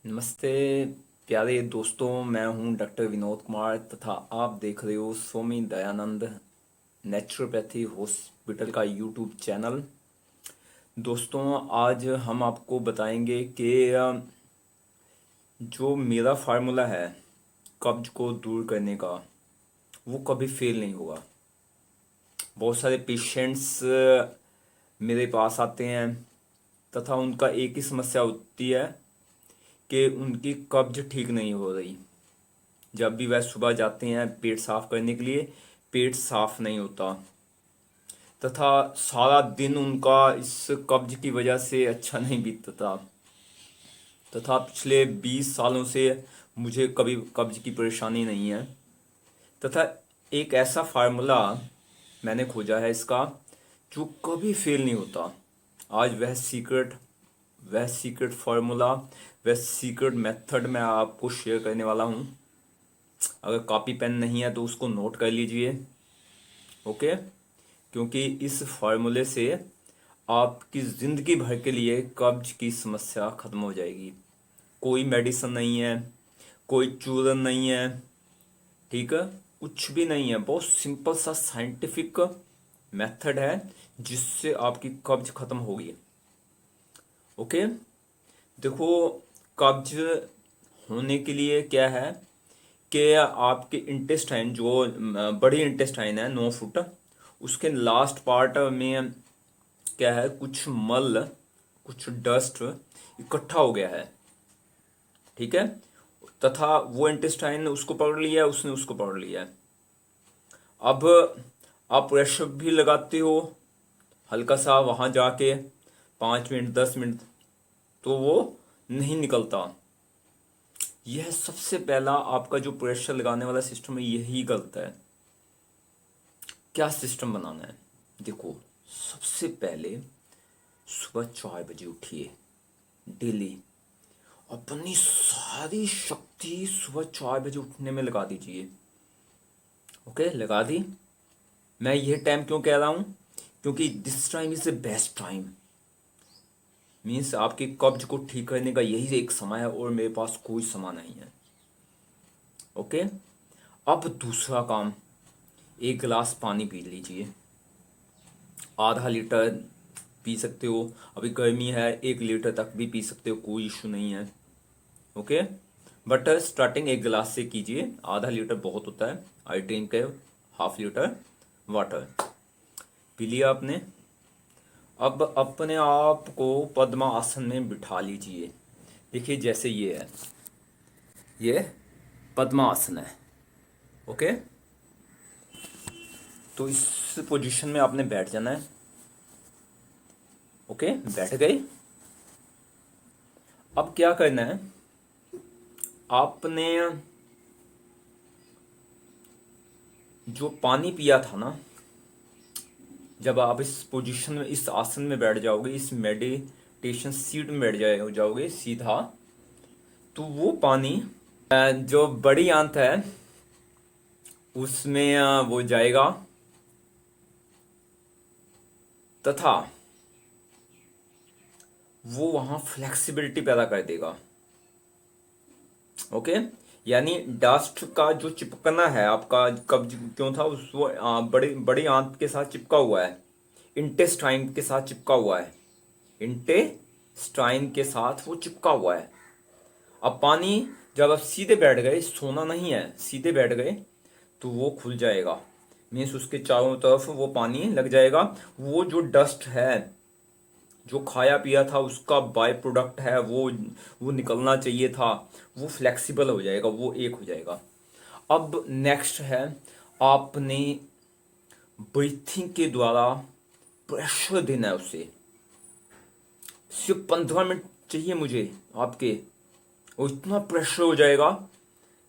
नमस्ते प्यारे दोस्तों, मैं हूं डॉक्टर विनोद कुमार तथा आप देख रहे हो स्वामी दयानंद नेचुरोपैथी हॉस्पिटल का यूट्यूब चैनल। दोस्तों, आज हम आपको बताएंगे कि जो मेरा फार्मूला है कब्ज को दूर करने का, वो कभी फेल नहीं होगा। बहुत सारे पेशेंट्स मेरे पास आते हैं तथा उनका एक ही समस्या होती है कि उनकी कब्ज ठीक नहीं हो रही। जब भी वह सुबह जाते हैं पेट साफ करने के लिए, पेट साफ नहीं होता तथा सारा दिन उनका इस कब्ज की वजह से अच्छा नहीं बीतता तथा पिछले 20 सालों से मुझे कभी कब्ज की परेशानी नहीं है तथा एक ऐसा फार्मूला मैंने खोजा है इसका जो कभी फेल नहीं होता। आज वह सीक्रेट फार्मूला, वह सीक्रेट मेथड मैं आपको शेयर करने वाला हूँ। अगर कॉपी पेन नहीं है तो उसको नोट कर लीजिए, ओके। क्योंकि इस फार्मूले से आपकी ज़िंदगी भर के लिए कब्ज की समस्या ख़त्म हो जाएगी। कोई मेडिसिन नहीं है, कोई चूरन नहीं है, ठीक है, कुछ भी नहीं है। बहुत सिंपल सा साइंटिफिक मेथड है जिससे आपकी कब्ज ख़त्म होगी, ओके। देखो, कब्ज होने के लिए क्या है कि आपके इंटेस्टाइन, जो बड़ी इंटेस्टाइन है 9 फुट, उसके लास्ट पार्ट में क्या है, कुछ मल, कुछ डस्ट इकट्ठा हो गया है, ठीक है। तथा वो इंटेस्टाइन उसको पकड़ लिया है, उसने उसको पकड़ लिया है। अब आप प्रेशर भी लगाते हो हल्का सा वहां जाके, 5 मिनट 10 मिनट, तो वो नहीं निकलता। यह सबसे पहला आपका जो प्रेशर लगाने वाला सिस्टम है, यही गलत है। क्या सिस्टम बनाना है? देखो, सबसे पहले सुबह 4 बजे उठिए डेली। अपनी सारी शक्ति सुबह 4 बजे उठने में लगा दीजिए, ओके। लगा दी। मैं यह टाइम क्यों कह रहा हूं? क्योंकि this time is the best time. Means आपके कब्ज को ठीक करने का यही एक समय है और मेरे पास कोई समय नहीं है, ओके। अब दूसरा काम, 1 गिलास पानी पी लीजिए। आधा लीटर पी सकते हो, अभी गर्मी है 1 लीटर तक भी पी सकते हो, कोई इशू नहीं है, ओके। बट स्टार्टिंग 1 गिलास से कीजिए, आधा लीटर बहुत होता है। आई ड्रिंक है हाफ लीटर वाटर। पी लिया आपने। अब अपने आप को पद्मासन में बिठा लीजिए। देखिए, जैसे ये पद्मासन है, ओके। तो इस पोजीशन में आपने बैठ जाना है, ओके। बैठ गए। अब क्या करना है, आपने जो पानी पिया था ना, जब आप इस पोजीशन में, इस आसन में बैठ जाओगे, इस मेडिटेशन सीट में बैठ जाओगे सीधा, तो वो पानी जो बड़ी आंत है उसमें वो जाएगा तथा वो वहां फ्लेक्सिबिलिटी पैदा कर देगा, ओके। यानी डस्ट का जो चिपकना है आपका कब्ज क्यों था, उस वो बड़ी बड़ी आंत के साथ चिपका हुआ है, इंटेस्टाइन के साथ चिपका हुआ है, इंटेस्टाइन के साथ वो चिपका हुआ है। अब पानी, जब आप सीधे बैठ गए, सोना नहीं है, सीधे बैठ गए, तो वो खुल जाएगा। मीन्स उसके चारों तरफ वो पानी लग जाएगा। वो जो डस्ट है, जो खाया पिया था उसका बाय प्रोडक्ट है, वो निकलना चाहिए था, वो फ्लेक्सिबल हो जाएगा, वो एक हो जाएगा। अब नेक्स्ट है, आपने ब्रीथिंग के द्वारा प्रेशर देना है उसे। सिर्फ 15 मिनट चाहिए मुझे आपके, और इतना प्रेशर हो जाएगा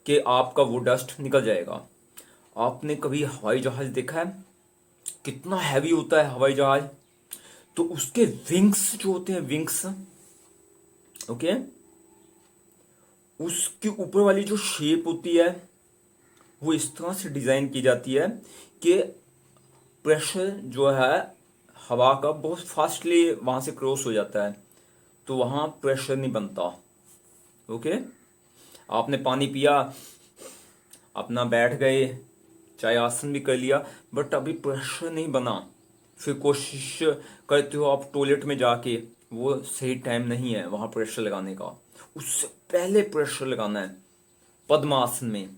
कि आपका वो डस्ट निकल जाएगा। आपने कभी हवाई जहाज देखा है? कितना हैवी होता है हवाई जहाज। तो उसके विंग्स जो होते हैं, विंग्स, ओके, उसके ऊपर वाली जो शेप होती है वो इस तरह से डिजाइन की जाती है कि प्रेशर जो है हवा का बहुत फास्टली वहां से क्रॉस हो जाता है, तो वहां प्रेशर नहीं बनता, ओके, आपने पानी पिया, अपना बैठ गए, चाहे आसन भी कर लिया, बट अभी प्रेशर नहीं बना, फिर कोशिश करते हो आप टॉयलेट में जाके, वो सही टाइम नहीं है वहां प्रेशर लगाने का। उससे पहले प्रेशर लगाना है पद्मासन में,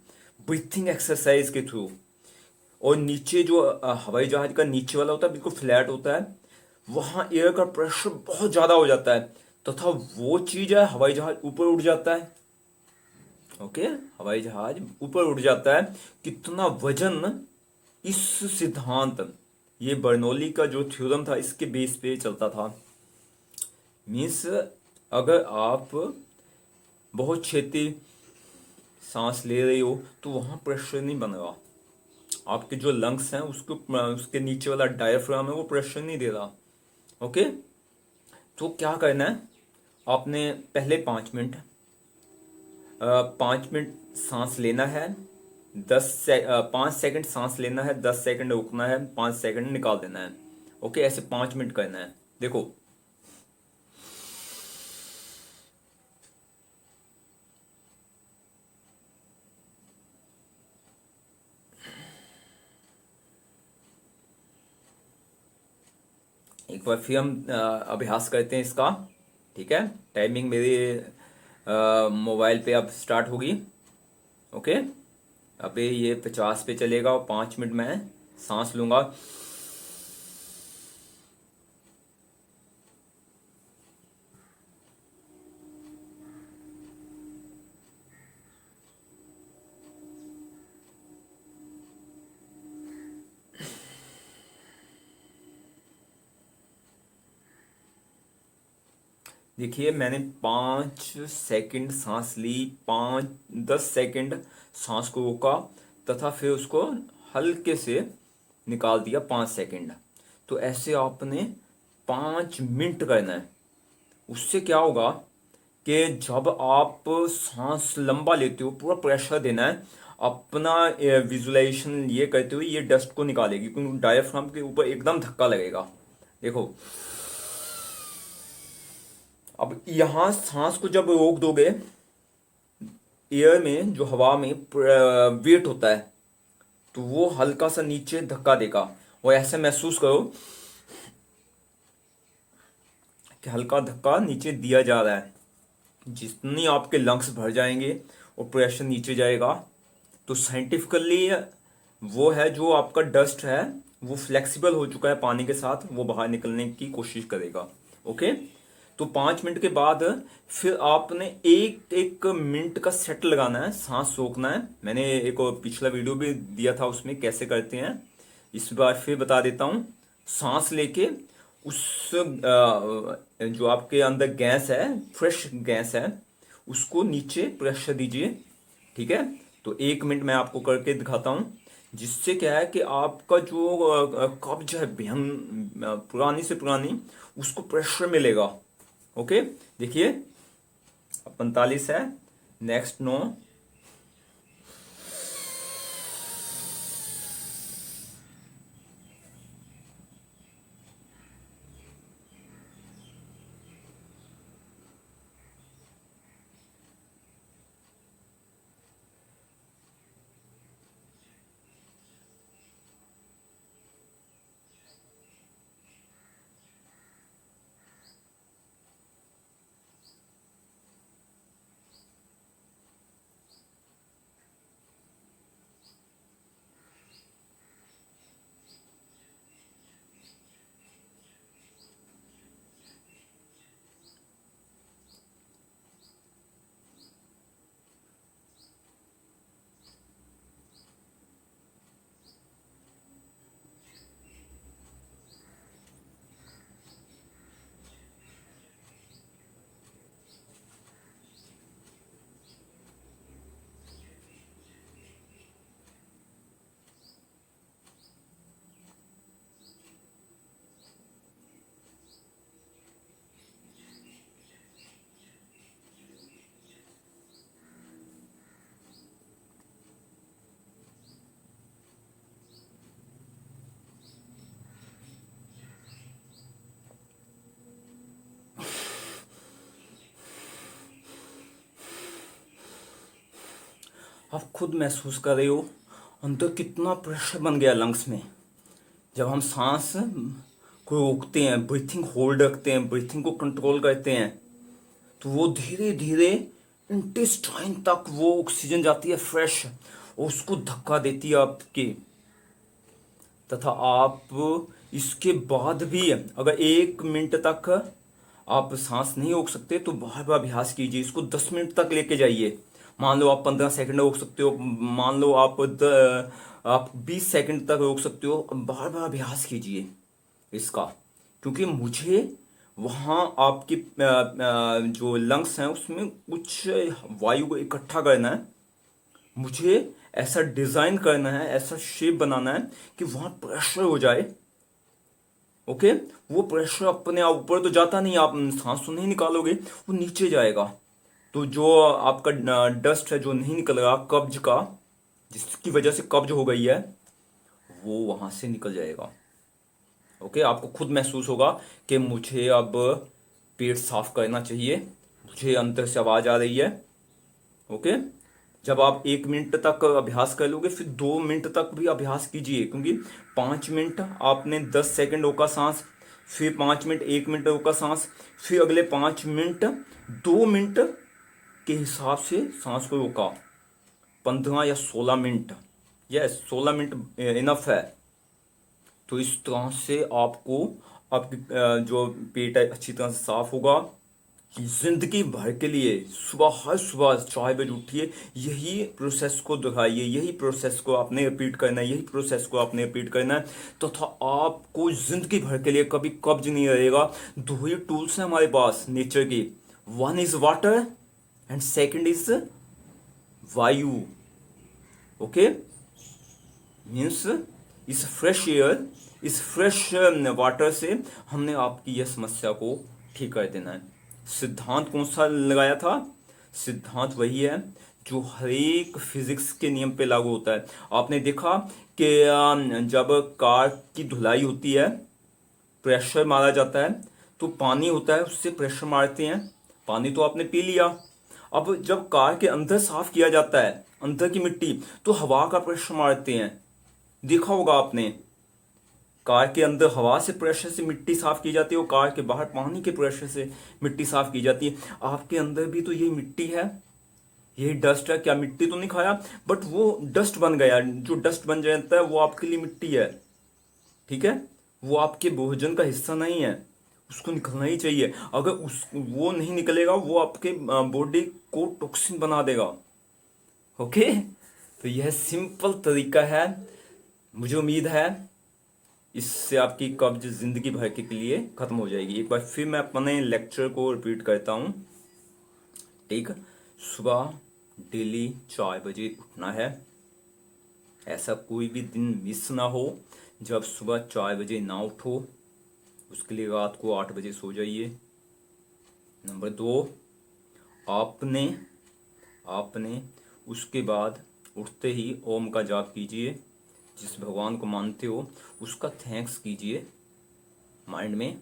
ब्रीथिंग एक्सरसाइज के थ्रू। और नीचे जो हवाई जहाज का नीचे वाला होता है बिल्कुल फ्लैट होता है, वहां एयर का प्रेशर बहुत ज्यादा हो जाता है, तथा वो चीज है हवाई जहाज ऊपर उड़ जाता है। ओके, हवाई जहाज ऊपर उड़ जाता है। कितना वजन, इस सिद्धांत, ये बर्नौली का जो थ्योरम था इसके बेस पे चलता था। मीन्स अगर आप बहुत छेती सांस ले रही हो तो वहां प्रेशर नहीं बनेगा, आपके जो लंग्स हैं उसको, उसके नीचे वाला डायफ्राम है वो प्रेशर नहीं दे रहा। ओके, तो क्या करना है, आपने पहले 5 मिनट 5 मिनट सांस लेना है, 5 सेकंड सांस लेना है, 10 सेकंड रुकना है, 5 सेकंड निकाल देना है। ओके, ऐसे 5 मिनट करना है। देखो, एक बार फिर हम अभ्यास करते हैं इसका। ठीक है, टाइमिंग मेरी मोबाइल पे अब स्टार्ट होगी। ओके, अभी ये 50 पे चलेगा और 5 मिनट में सांस लूंगा। देखिए, मैंने 5 सेकंड सांस ली, 10 सेकंड सांस को रोका, तथा फिर उसको हल्के से निकाल दिया 5 सेकंड। तो ऐसे आपने 5 मिनट करना है। उससे क्या होगा कि जब आप सांस लंबा लेते हो, पूरा प्रेशर देना है, अपना विजुलाइजेशन ये करते हुए ये डस्ट को निकालेगी, क्योंकि डायफ्राम के ऊपर एकदम धक्का लगेगा। देखो, अब यहां सांस को जब रोक दोगे, एयर में जो हवा में वेट होता है, तो वो हल्का सा नीचे धक्का देगा। और ऐसे महसूस करो कि हल्का धक्का नीचे दिया जा रहा है। जितनी आपके लंग्स भर जाएंगे और प्रेशर नीचे जाएगा, तो साइंटिफिकली वो है जो आपका डस्ट है वो फ्लेक्सिबल हो चुका है पानी के साथ, वो बाहर निकलने की कोशिश करेगा। ओके, तो 5 मिनट के बाद फिर आपने एक एक मिनट का सेट लगाना है, सांस रोकना है। मैंने एक और पिछला वीडियो भी दिया था, उसमें कैसे करते हैं, इस बार फिर बता देता हूँ। सांस लेके उस जो आपके अंदर गैस है, फ्रेश गैस है, उसको नीचे प्रेशर दीजिए। ठीक है, तो 1 मिनट मैं आपको करके दिखाता हूँ, जिससे क्या है कि आपका जो कब्ज है पुरानी से पुरानी, उसको प्रेशर मिलेगा। ओके, देखिए, अब 45 है, नेक्स्ट 9, आप खुद महसूस कर रहे हो अंदर कितना प्रेशर बन गया लंग्स में। जब हम सांस को रोकते हैं, ब्रीथिंग होल्ड रखते हैं, ब्रीथिंग को कंट्रोल करते हैं, तो वो धीरे धीरे इंटेस्टाइन तक वो ऑक्सीजन जाती है फ्रेश, और उसको धक्का देती है आपके। तथा आप इसके बाद भी अगर 1 मिनट तक आप सांस नहीं रोक सकते तो बार बार अभ्यास कीजिए, इसको 10 मिनट तक लेके जाइए। मान लो आप 15 सेकंड रोक सकते हो, मान लो आप 20 सेकंड तक रोक सकते हो। बार बार अभ्यास कीजिए इसका, क्योंकि मुझे वहाँ आपकी जो लंग्स हैं उसमें कुछ वायु को इकट्ठा करना है। मुझे ऐसा डिजाइन करना है, ऐसा शेप बनाना है कि वहां प्रेशर हो जाए। ओके, वो प्रेशर अपने आप ऊपर तो जाता नहीं, आप सांस तो नहीं निकालोगे, वो नीचे जाएगा। तो जो आपका डस्ट है जो नहीं निकल रहा कब्ज का, जिसकी वजह से कब्ज हो गई है, वो वहां से निकल जाएगा। ओके, आपको खुद महसूस होगा कि मुझे अब पेट साफ करना चाहिए, मुझे अंदर से आवाज आ रही है। ओके, जब आप 1 मिनट तक अभ्यास कर लोगे, फिर 2 मिनट तक भी अभ्यास कीजिए, क्योंकि 5 मिनट आपने 10 सेकंड रोका सांस, फिर 5 मिनट 1 मिनट रोका सांस, फिर अगले 5 मिनट 2 मिनट के हिसाब से सांस को रोका, 15 या 16 मिनट। यस, 16 मिनट इनफ है। तो इस तरह से आपको आपकी जो पेट है अच्छी तरह से साफ होगा। जिंदगी भर के लिए सुबह, हर सुबह 4 बजे उठिए, यही प्रोसेस को दोहराइए, यही प्रोसेस को आपने रिपीट करना है, यही प्रोसेस को आपने रिपीट करना है। तो आपको जिंदगी भर के लिए कभी कब्ज नहीं रहेगा। दो ही टूल्स हैं हमारे पास नेचर की, one is water and second is वायु। ओके, मीन्स इस फ्रेश एयर, इस फ्रेश वाटर से हमने आपकी यह समस्या को ठीक कर देना है। सिद्धांत कौन सा लगाया था? सिद्धांत वही है जो हर एक फिजिक्स के नियम पे लागू होता है। आपने देखा कि जब कार की धुलाई होती है, प्रेशर मारा जाता है, तो पानी होता है उससे प्रेशर मारते हैं, पानी तो आपने पी लिया। अब जब कार के अंदर साफ किया जाता है, अंदर की मिट्टी, तो हवा का प्रेशर मारते हैं। देखा होगा आपने, कार के अंदर हवा से प्रेशर से मिट्टी साफ की जाती है और कार के बाहर पानी के प्रेशर से मिट्टी साफ की जाती है। आपके अंदर भी तो यही मिट्टी है, यही डस्ट है। क्या मिट्टी तो नहीं खाया, बट वो डस्ट बन गया। जो डस्ट बन जाता है वो आपके लिए मिट्टी है, ठीक है, वो आपके भोजन का हिस्सा नहीं है, उसको निकलना ही चाहिए। अगर वो नहीं निकलेगा, वो आपके बॉडी को टॉक्सिन बना देगा। ओके, तो यह सिंपल तरीका है। मुझे उम्मीद है इससे आपकी कब्ज जिंदगी भर के लिए खत्म हो जाएगी। एक बार फिर मैं अपने लेक्चर को रिपीट करता हूँ, ठीक। सुबह डेली 4 बजे उठना है। ऐसा कोई भी दिन मिस ना हो जब सुबह 4 बजे ना उठो। उसके लिए रात को 8 बजे सो जाइए। नंबर 2, आपने आपने उसके बाद उठते ही ओम का जाप कीजिए। जिस भगवान को मानते हो उसका थैंक्स कीजिए माइंड में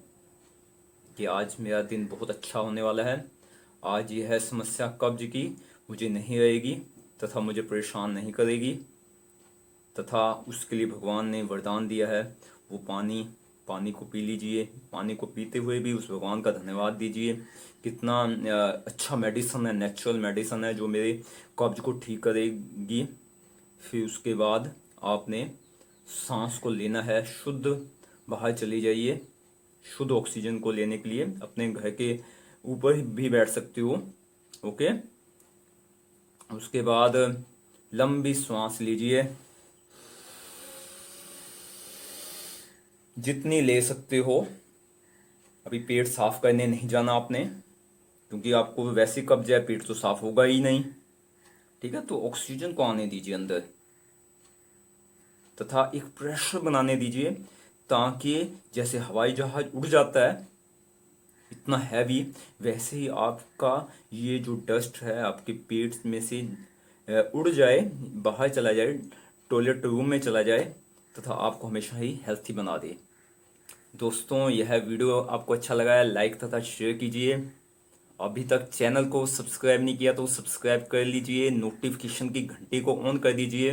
कि आज मेरा दिन बहुत अच्छा होने वाला है। आज यह समस्या कब्ज की मुझे नहीं रहेगी तथा मुझे परेशान नहीं करेगी। तथा उसके लिए भगवान ने वरदान दिया है, वो पानी को पी लीजिए। पानी को पीते हुए भी उस भगवान का धन्यवाद दीजिए। कितना अच्छा मेडिसिन है, नेचुरल मेडिसिन है जो मेरे कब्ज को ठीक करेगी। फिर उसके बाद आपने सांस को लेना है शुद्ध, बाहर चली जाइए शुद्ध ऑक्सीजन को लेने के लिए। अपने घर के ऊपर भी बैठ सकते हो। ओके, उसके बाद लंबी सांस लीजिए, जितनी ले सकते हो। अभी पेट साफ करने नहीं जाना आपने, क्योंकि आपको वैसे कब्ज है, पेट तो साफ होगा ही नहीं, ठीक है। तो ऑक्सीजन को आने दीजिए अंदर, तथा एक प्रेशर बनाने दीजिए, ताकि जैसे हवाई जहाज उड़ जाता है इतना हैवी, वैसे ही आपका ये जो डस्ट है आपके पेट में से उड़ जाए, बाहर चला जाए, टॉयलेट रूम में चला जाए, तथा आपको हमेशा ही हेल्थी बना दे। दोस्तों, यह वीडियो आपको अच्छा लगा है, लाइक तथा शेयर कीजिए। अभी तक चैनल को सब्सक्राइब नहीं किया तो सब्सक्राइब कर लीजिए, नोटिफिकेशन की घंटी को ऑन कर दीजिए।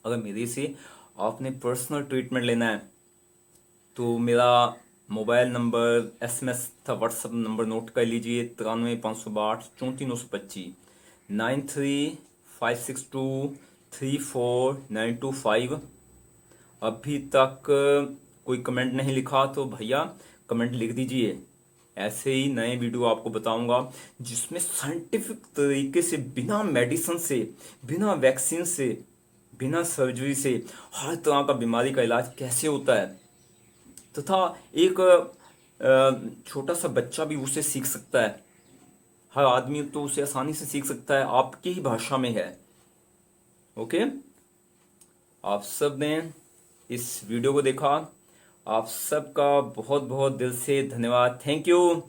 अगर मेरे से आपने पर्सनल ट्रीटमेंट लेना है तो मेरा मोबाइल नंबर SMS था, व्हाट्सअप नंबर नोट कर लीजिए, 93 562 34 925, 93 562 34 925। अभी तक कोई कमेंट नहीं लिखा तो भैया कमेंट लिख दीजिए। ऐसे ही नए वीडियो आपको बताऊंगा जिसमें साइंटिफिक तरीके से, बिना मेडिसिन से, बिना वैक्सीन से, बिना सर्जरी से हर तरह का बीमारी का इलाज कैसे होता है, तथा एक छोटा सा बच्चा भी उसे सीख सकता है। हर आदमी तो उसे आसानी से सीख सकता है, आपकी ही भाषा में है। ओके, आप सब ने इस वीडियो को देखा, आप सबका बहुत बहुत दिल से धन्यवाद। Thank you.